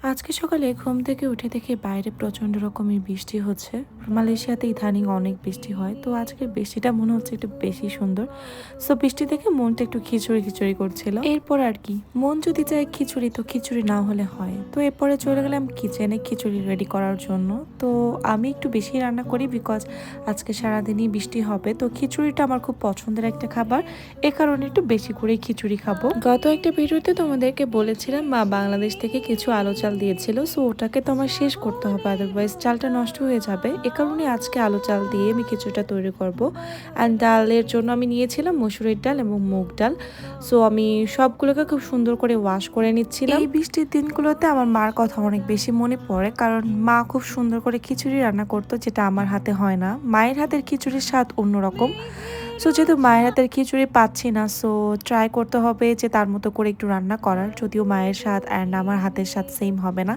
আজকে সকালে ঘুম থেকে উঠে দেখি বাইরে প্রচন্ড রকমের বৃষ্টি হচ্ছে। মালয়েশিয়াতে ইদানিং অনেক বৃষ্টি হয়, তো আজকে বৃষ্টিটা মনে হচ্ছে একটু বেশি সুন্দর। সো বৃষ্টি দেখে মনটা একটু খিচুড়ি খিচুড়ি করছিল। এরপর আর কি, মন যদি চায় খিচুড়ি, তো খিচুড়ি না হলে হয়। তো এরপরে চলে গেলাম কিচেনে খিচুড়ি রেডি করার জন্য। তো আমি একটু বেশি রান্না করি বিকজ আজকে সারাদিনই বৃষ্টি হবে, তো খিচুড়িটা আমার খুব পছন্দের একটা খাবার। এ কারণে একটু বেশি করে খিচুড়ি খাবো। গত একটা ভিডিওতে তোমাদেরকে বলেছিলাম মা বাংলাদেশ থেকে কিছু আলো চাল দিয়েছিল, সো ওটাকে তো আমার শেষ করতে হবে, আদারওয়াইজ চালটা নষ্ট হয়ে যাবে। এ কারণে আজকে আলো চাল দিয়ে আমি কিছুটা তৈরি করব। অ্যান্ড ডালের জন্য আমি নিয়েছিলাম মসুরির ডাল এবং মুগ ডাল। সো আমি সবগুলোকে খুব সুন্দর করে ওয়াশ করে নিচ্ছিলাম। এই বৃষ্টির দিনগুলোতে আমার মার কথা অনেক বেশি মনে পড়ে, কারণ মা খুব সুন্দর করে খিচুড়ি রান্না করতো, যেটা আমার হাতে হয় না। মায়ের হাতের খিচুড়ির স্বাদ অন্যরকম। সো যেহেতু মায়ের হাতের খিচুড়ি পাচ্ছি না, সো ট্রাই করতে হবে যে তার মতো করে একটু রান্না করার, যদিও মায়ের স্বাদ অ্যান্ড আমার হাতের স্বাদ সেম হবে না।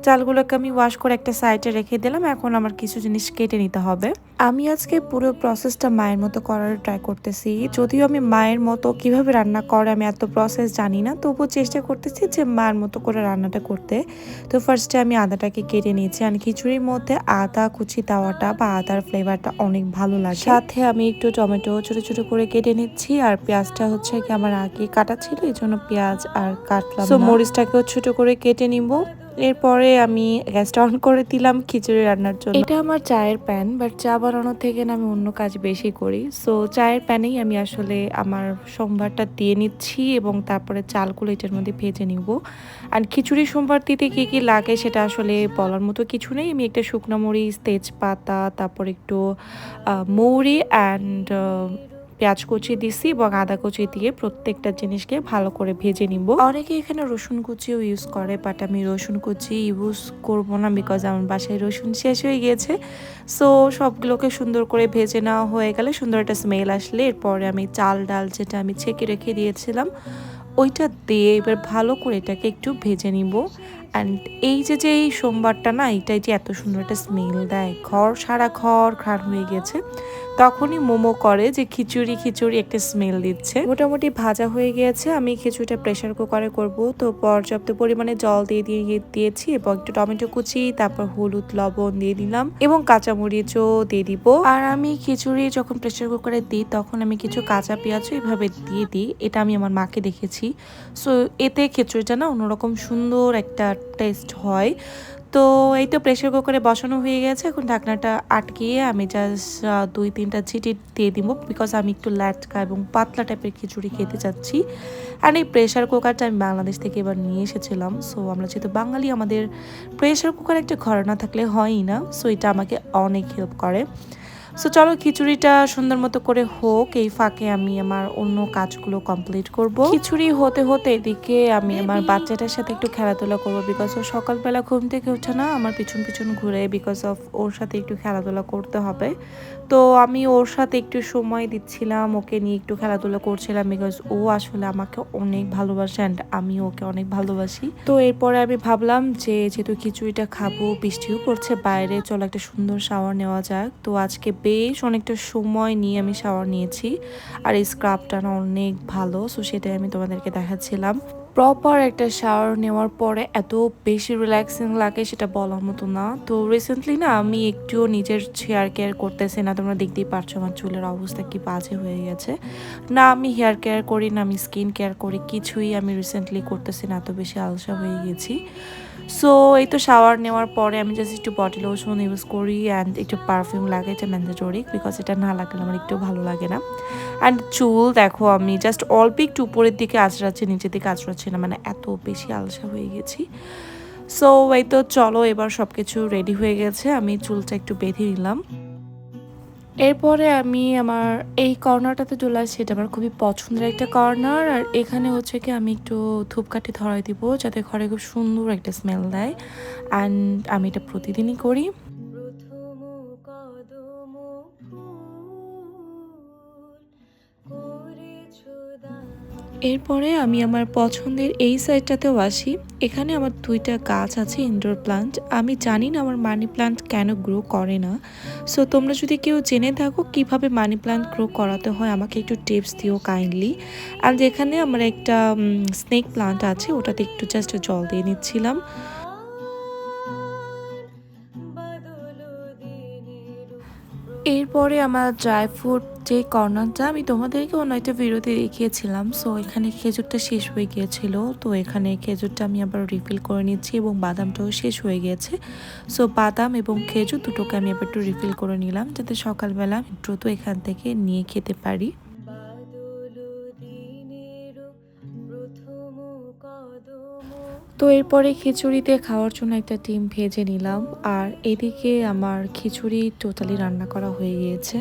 চালগুলোকে আমি ওয়াশ করে একটা সাইডে রেখে দিলাম। এখন আমার কিছু জিনিস কেটে নিতে হবে। আমি আজকে পুরো প্রসেসটা মায়ের মতো করার ট্রাই করতেছি, যদিও আমি মায়ের মতো কিভাবে রান্না করে আমি এত প্রসেস জানি না, তবুও চেষ্টা করতেছি যে মায়ের মতো করে রান্নাটা করতে। তো ফার্স্টে আমি আদাটাকে কেটে নিয়েছি, আর খিচুড়ির মধ্যে আদা কুচি দেওয়াটা বা আদার ফ্লেভারটা অনেক ভালো লাগে। সাথে আমি একটু টমেটো ছোট ছোট করে কেটে নিচ্ছি, আর পেঁয়াজটা হচ্ছে কি আমার আগে কাটা ছিল, এই জন্য পেঁয়াজ আর কাটলাম না। মরিচটাকেও ছোট করে কেটে নিব। এরপরে আমি গ্যাসটা অন করে দিলাম খিচুড়ি রান্নার জন্য। এটা আমার চায়ের প্যান, বাট চা বানানোর থেকে না আমি অন্য কাজ বেশি করি। সো চায়ের প্যানেই আমি আসলে আমার সম্বারটা দিয়ে নিচ্ছি এবং তারপরে চালগুলো এটার মধ্যে ভেজে নিব। আর খিচুড়ি সম্বার দিতে কী কী লাগে সেটা আসলে বলার মতো কিছু নেই। আমি একটা শুকনো মরিচ, তেজপাতা, তারপর একটু মৌরি অ্যান্ড পেঁয়াজ কুচি দিছি এবং আদা কুচি দিয়ে প্রত্যেকটা জিনিসকে ভালো করে ভেজে নিব। অনেকে এখানে রসুন কুচিও ইউজ করে, বাট আমি রসুন কুচি ইউজ করব না বিকজ আমার বাসায় রসুন শেষ হয়ে গিয়েছে। সো সবগুলোকে সুন্দর করে ভেজে নেওয়া হয়ে গেলে, সুন্দর একটা স্মেল আসলে, এরপরে আমি চাল ডাল যেটা আমি ছেঁকে রেখে দিয়েছিলাম ওইটা দিয়ে এবার ভালো করে এটাকে একটু ভেজে নিব। অ্যান্ড এই যে এই সোমবারটা না, এটাই যে এত সুন্দর একটা স্মেল দেয়, সারা ঘর ঘ্রাণ হয়ে গেছে। তখনই মোমো করে যে খিচুড়ি খিচুড়ি একটা স্মেল দিচ্ছে। মোটামুটি ভাজা হয়ে গিয়েছে। আমি খিচুড়িটা প্রেশার কুকারে করব, তো পর্যাপ্ত পরিমাণে জল দিয়েছি এবং একটু টমেটো কুচি, তারপর হলুদ লবণ দিয়ে দিলাম এবং কাঁচামরিচও দিয়ে দিব। আর আমি খিচুড়ি যখন প্রেশার কুকারে দিই তখন আমি কিছু কাঁচা পেঁয়াজও এভাবে দিয়ে দিই। এটা আমি আমার মাকে দেখেছি। সো এতে খিচুড়িটা না অন্যরকম সুন্দর একটা টেস্ট হয়। তো এই তো প্রেশার কুকারে বসানো হয়ে গেছে। এখন ঢাকনাটা আটকিয়ে আমি জাস্ট 2-3টা সিটি দিয়ে দিব, বিকজ আমি একটু ল্যাটকা এবং পাতলা টাইপের খিচুড়ি খেতে চাচ্ছি। আর এই প্রেশার কুকারটা আমি বাংলাদেশ থেকে এবার নিয়ে এসেছিলাম। সো আমরা যেহেতু বাঙালি, আমাদের প্রেশার কুকার একটা ঘরে না থাকলে হয়ই না। সো এটা আমাকে অনেক হেল্প করে। সো চলো খিচুড়িটা সুন্দর মতো করে হোক, এই ফাঁকে আমি আমার অন্য কাজগুলো কমপ্লিট করব। খিচুড়ি হতে হতে এদিকে আমি আমার বাচ্চাটার সাথে একটু খেলাধুলা করব, বিকজ ও সকালবেলা ঘুম থেকে ওঠে না, আমার পিছন পিছন ঘুরে, বিকজ অফ ওর সাথে একটু খেলাধুলা করতে হবে। তো আমি ওর সাথে একটু সময় দিচ্ছিলাম, ওকে নিয়ে একটু খেলাধুলা করছিলাম, বিকজ ও আসলে আমাকে অনেক ভালোবাসে অ্যান্ড আমি ওকে অনেক ভালোবাসি। তো এরপরে আমি ভাবলাম যে যেহেতু খিচুড়িটা খাবো, বৃষ্টিও পড়ছে বাইরে, চলো একটা সুন্দর শাওয়ার নেওয়া যাক। তো আজকে বেশ অনেকটা সময় নিয়ে আমি শাওয়ার নিয়েছি, আর এই স্ক্রাবটা না অনেক ভালো। সো সেটাই আমি তোমাদেরকে দেখাচ্ছিলাম। প্রপার একটা শাওয়ার নেওয়ার পরে এত বেশি রিল্যাক্সিং লাগে সেটা বলার মতো না। তো রিসেন্টলি না আমি একটুও নিজের হেয়ার কেয়ার করতেছি না, তোমরা দেখতেই পারছো আমার চুলের অবস্থা কি বাজে হয়ে গেছে। না আমি হেয়ার কেয়ার করি, না আমি স্কিন কেয়ার করি, কিছুই আমি রিসেন্টলি করতেছি না, এত বেশি আলসা হয়ে গেছি। সো এই তো শাওয়ার নেওয়ার পরে আমি জাস্ট একটু বডি লোশন ইউজ করি অ্যান্ড একটু পারফিউম লাগে, এটা ম্যান্ডেটরি, বিকজ এটা না লাগলে আমার একটু ভালো লাগে না। অ্যান্ড চুল দেখো আমি জাস্ট অল্প একটু উপরের দিকে আঁচড়াচ্ছি, নিচের দিকে আঁচড়াচ্ছি না, মানে এত বেশি আলসা হয়ে গেছি। সো এই তো চলো, এবার সব কিছু রেডি হয়ে গেছে, আমি চুলটা একটু বেঁধে নিলাম। এরপরে আমি আমার এই কর্নারটাতে চলে আসছি, এটা আমার খুবই পছন্দের একটা কর্নার। আর এখানে হচ্ছে কি আমি একটু ধূপকাঠি ধরাই দিব, যাতে ঘরে খুব সুন্দর একটা স্মেল দেয়। অ্যান্ড আমি এটা প্রতিদিনই করি। এরপরে আমি আমার পছন্দের এই সাইডটাতেও আসি। এখানে আমার 2টা গাছ আছে ইনডোর প্লান্ট। আমি জানি না আমার মানি প্লান্ট কেন গ্রো করে না। সো তোমরা যদি কেউ জেনে থাকো কিভাবে মানি প্লান্ট গ্রো করাতে হয়, আমাকে একটু টিপস দিও কাইন্ডলি। আর এখানে আমার একটা স্নেক প্লান্ট আছে, ওটাতে একটু জাস্ট জল দিয়ে নিচ্ছিলাম। এরপরে আমার ড্রাই ফ্রুট যে কর্নারটা আমি তোমাদেরকে অন্য একটা ভিডিওতে দেখিয়েছিলাম। সো এখানে খেজুরটা শেষ হয়ে গিয়েছিল, তো এখানে খেজুরটা আমি আবার রিফিল করে নিচ্ছি এবং বাদামটাও শেষ হয়ে গিয়েছে। সো বাদাম এবং খেজুর দুটোকে আমি আবার একটু রিফিল করে নিলাম, যাতে সকালবেলা আমি দ্রুত এখান থেকে নিয়ে খেতে পারি। তো এরপরে খিচুড়িতে খাওয়ার জন্য একটা ডিম ভেজে নিলাম, আর এদিকে আমার খিচুড়ি টোটালি রান্না করা হয়ে গিয়েছে।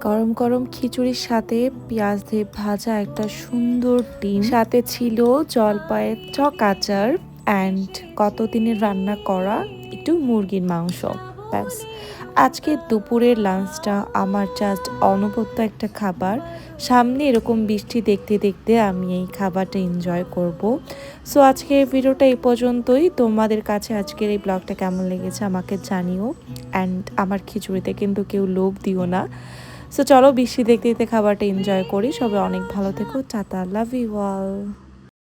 গরম গরম খিচুড়ির সাথে পেঁয়াজ দিয়ে ভাজা একটা সুন্দর ডিম, সাথে ছিল জলপাইয়ের টক আচার অ্যান্ড কতদিনের রান্না করা একটু মুরগির মাংস। ব্যাস, আজকে দুপুরের লাঞ্চটা আমার জাস্ট অনবদ্য একটা খাবার। সামনে এরকম বৃষ্টি দেখতে দেখতে আমি এই খাবারটা এনজয় করব। সো আজকের ভিডিওটা এই পর্যন্তই। তোমাদের কাছে আজকের এই ব্লগটা কেমন লেগেছে আমাকে জানিও, অ্যান্ড আমার খিচুড়িতে কিন্তু কেউ লোভ দিও না। সো চলো বৃষ্টি দেখতে দেখতে খাবারটা এনজয় করি। সবাই অনেক ভালো থেকো, টাটা, লাভ ইউ অল।